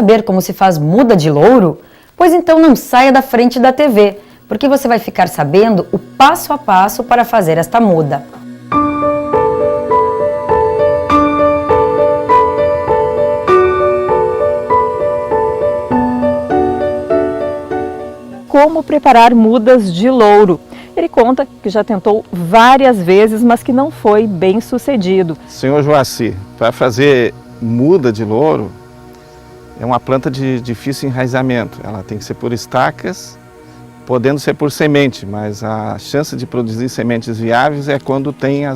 Saber como se faz muda de louro? Pois então não saia da frente da TV, porque você vai ficar sabendo o passo a passo para fazer esta muda. Como preparar mudas de louro. Ele conta que já tentou várias vezes, mas que não foi bem sucedido. Senhor Joacir, para fazer muda de louro, é uma planta de difícil enraizamento. Ela tem que ser por estacas, podendo ser por semente, mas a chance de produzir sementes viáveis é quando tem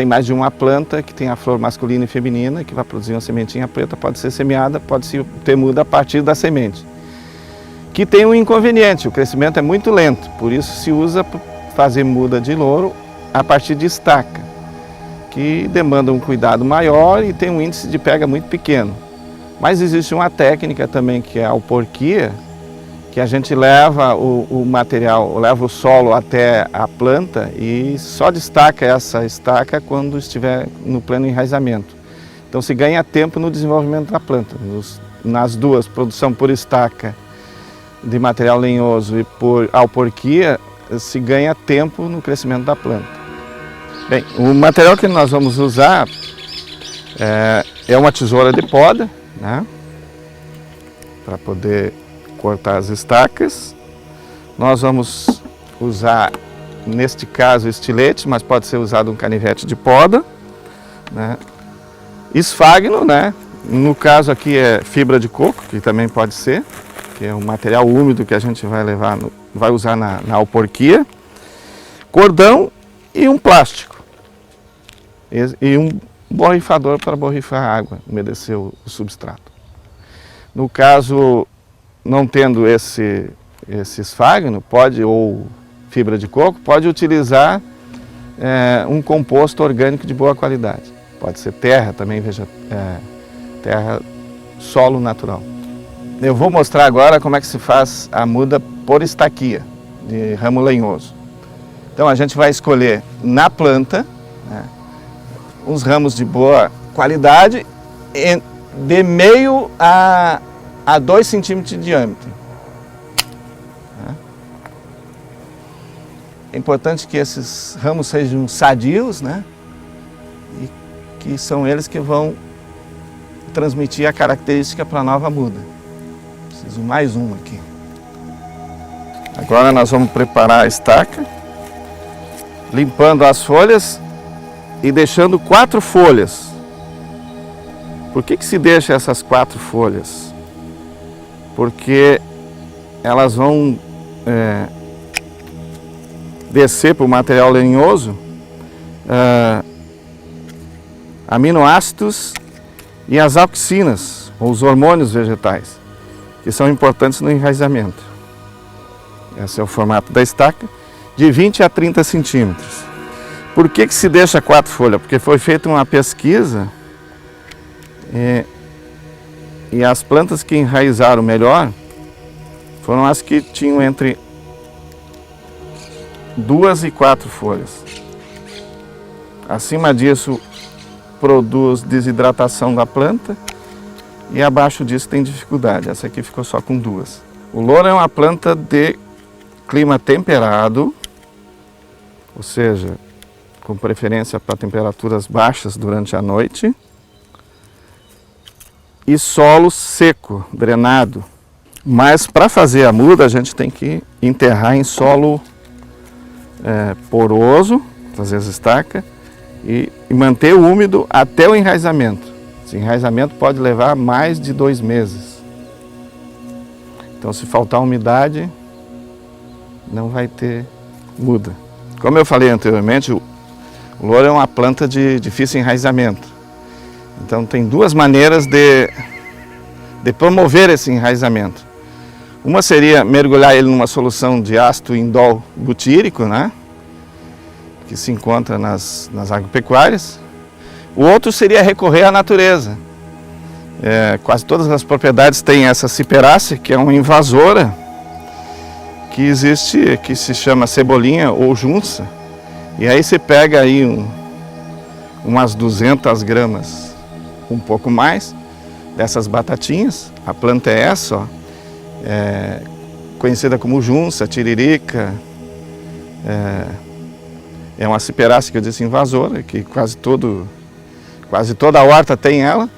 mais de uma planta que tem a flor masculina e feminina, que vai produzir uma sementinha preta, pode ser semeada, pode ter muda a partir da semente. Que tem um inconveniente, o crescimento é muito lento, por isso se usa para fazer muda de louro a partir de estaca, que demanda um cuidado maior e tem um índice de pega muito pequeno. Mas existe uma técnica também que é a alporquia, que a gente leva o material, leva o solo até a planta e só destaca essa estaca quando estiver no pleno enraizamento. Então se ganha tempo no desenvolvimento da planta, nas duas, produção por estaca de material lenhoso e por alporquia, se ganha tempo no crescimento da planta. Bem, o material que nós vamos usar é uma tesoura de poda, né, para poder cortar as estacas. Nós vamos usar, neste caso, estilete, mas pode ser usado um canivete de poda, né, esfagno, né, no caso aqui é fibra de coco, que também pode ser, que é um material úmido que a gente vai usar na alporquia, cordão e um plástico, e um borrifador para borrifar a água, umedecer o substrato. No caso, não tendo esse esfagno, ou fibra de coco, pode utilizar um composto orgânico de boa qualidade. Pode ser terra também, terra, solo natural. Eu vou mostrar agora como é que se faz a muda por estaquia, de ramo lenhoso. Então a gente vai escolher na planta, né, uns ramos de boa qualidade, de meio a 2 centímetros de diâmetro. É importante que esses ramos sejam sadios, né, e que são eles que vão transmitir a característica para a nova muda. Preciso mais um aqui. Agora nós vamos preparar a estaca, limpando as folhas e deixando 4 folhas. Por que se deixa essas 4 folhas? Porque elas vão descer para o material lenhoso aminoácidos e as auxinas, ou os hormônios vegetais, que são importantes no enraizamento. Esse é o formato da estaca, de 20 a 30 centímetros. Por que se deixa 4 folhas? Porque foi feita uma pesquisa e as plantas que enraizaram melhor foram as que tinham entre 2 e 4 folhas. Acima disso, produz desidratação da planta e abaixo disso tem dificuldade. Essa aqui ficou só com 2. O louro é uma planta de clima temperado, ou seja, com preferência para temperaturas baixas durante a noite, e solo seco, drenado. Mas para fazer a muda a gente tem que enterrar em solo poroso, fazer as estacas, e manter úmido até o enraizamento. Esse enraizamento pode levar mais de 2 meses. Então, se faltar umidade, não vai ter muda. Como eu falei anteriormente, o louro é uma planta de difícil enraizamento. Então, tem 2 maneiras de promover esse enraizamento. Uma seria mergulhar ele numa solução de ácido indol butírico, né, que se encontra nas agropecuárias. O outro seria recorrer à natureza. Quase todas as propriedades têm essa ciperácea, que é uma invasora, que existe, que se chama cebolinha ou junça. E aí você pega aí umas 200 gramas, um pouco mais, dessas batatinhas. A planta é essa, ó, conhecida como junça, tiririca, é uma ciperácea que eu disse invasora, que quase toda a horta tem ela.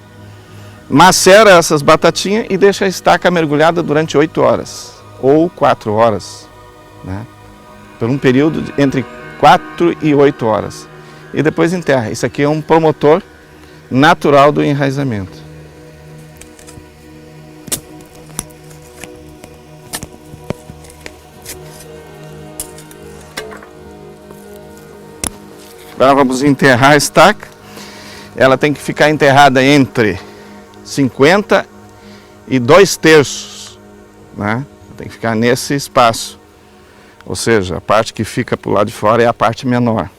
Macera essas batatinhas e deixa a estaca mergulhada durante 8 horas ou 4 horas, né? Por um período entre 4 e 8 horas. E depois enterra. Isso aqui é um promotor natural do enraizamento. Agora vamos enterrar a estaca. Ela tem que ficar enterrada entre 50 e 2/3, né? Tem que ficar nesse espaço. Ou seja, a parte que fica para o lado de fora é a parte menor.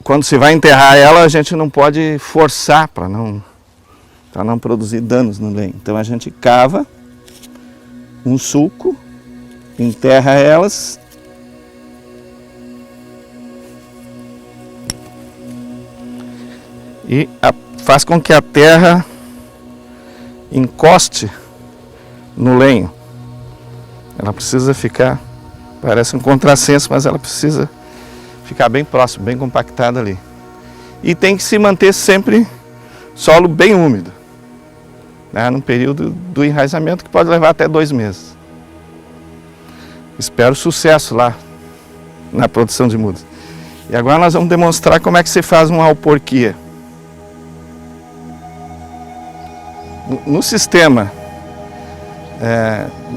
Quando se vai enterrar ela, a gente não pode forçar para não produzir danos no lenho. Então a gente cava um sulco, enterra elas e faz com que a terra encoste no lenho. Ela precisa ficar, parece um contrassenso, mas ela precisa ficar bem próximo, bem compactada ali. E tem que se manter sempre solo bem úmido, né, no período do enraizamento, que pode levar até 2 meses. Espero sucesso lá na produção de mudas. E agora nós vamos demonstrar como é que se faz uma alporquia. No sistema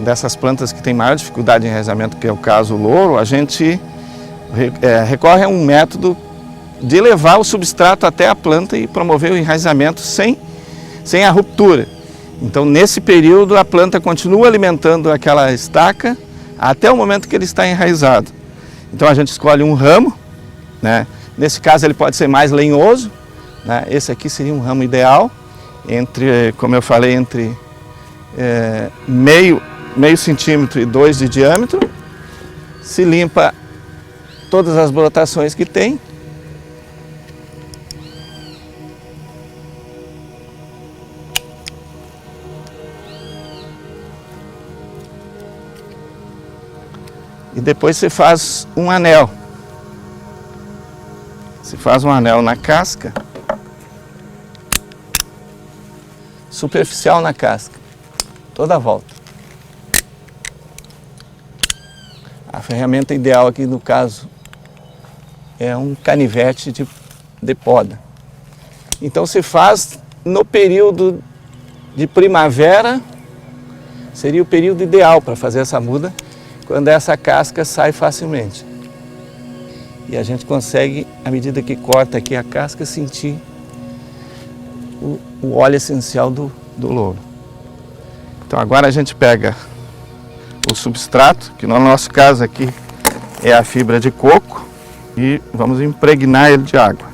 dessas plantas que tem maior dificuldade de enraizamento, que é o caso o louro, a gente recorre a um método de levar o substrato até a planta e promover o enraizamento sem a ruptura. Então, nesse período, a planta continua alimentando aquela estaca até o momento que ele está enraizado. Então, a gente escolhe um ramo, né? Nesse caso, ele pode ser mais lenhoso, né? Esse aqui seria um ramo ideal, como eu falei, entre meio centímetro e 2 de diâmetro. Se limpa todas as brotações que tem. E depois você faz um anel. Você faz um anel na casca, superficial na casca, toda a volta. A ferramenta ideal aqui no caso é um canivete de poda. Então se faz no período de primavera, seria o período ideal para fazer essa muda, quando essa casca sai facilmente. E a gente consegue, à medida que corta aqui a casca, sentir o óleo essencial do louro. Então agora a gente pega o substrato, que no nosso caso aqui é a fibra de coco, e vamos impregnar ele de água.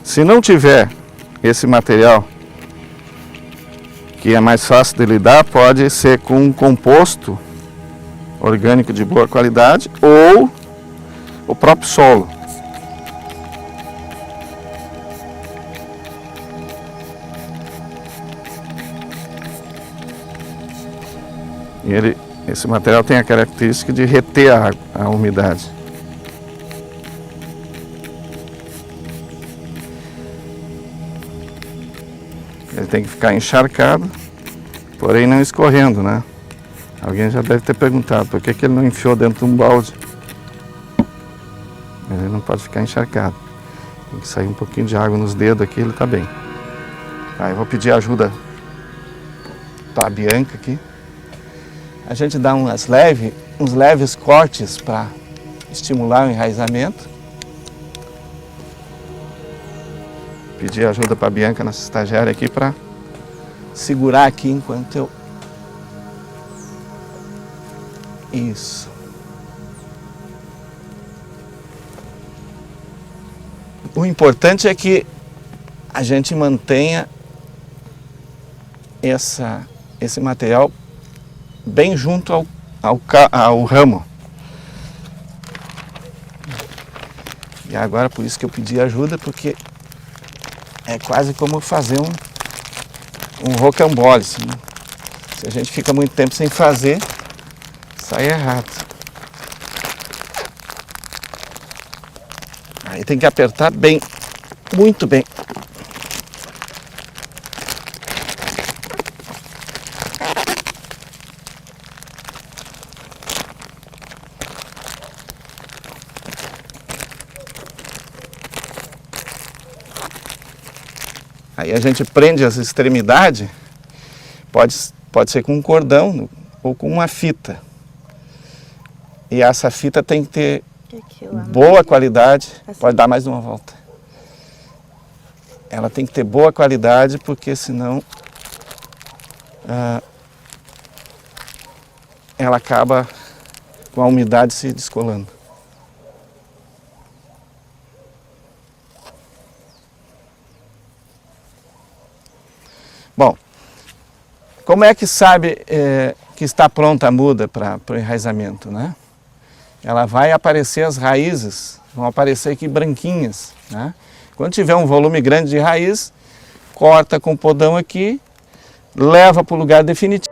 Se não tiver esse material, que é mais fácil de lidar, pode ser com um composto orgânico de boa qualidade ou o próprio solo. E esse material tem a característica de reter a umidade. Ele tem que ficar encharcado, porém não escorrendo, né? Alguém já deve ter perguntado por que ele não enfiou dentro de um balde. Ele não pode ficar encharcado. Tem que sair um pouquinho de água nos dedos aqui, ele está bem. Tá, eu vou pedir ajuda para a Bianca aqui. A gente dá uns leves cortes para estimular o enraizamento. Pedir ajuda para a Bianca, nossa estagiária aqui, para segurar aqui enquanto eu... Isso. O importante é que a gente mantenha esse material bem junto ao ramo. E agora por isso que eu pedi ajuda, porque é quase como fazer um rocambole. Assim, né? Se a gente fica muito tempo sem fazer, sai errado. Aí tem que apertar bem, muito bem. Aí a gente prende as extremidades, pode ser com um cordão ou com uma fita. E essa fita tem que ter boa qualidade. Pode dar mais uma volta. Ela tem que ter boa qualidade, porque senão ela acaba com a umidade se descolando. Bom, como é que sabe que está pronta a muda para o enraizamento, né? Ela vai aparecer, as raízes vão aparecer aqui branquinhas, né? Quando tiver um volume grande de raiz, corta com o podão aqui, leva para o lugar definitivo.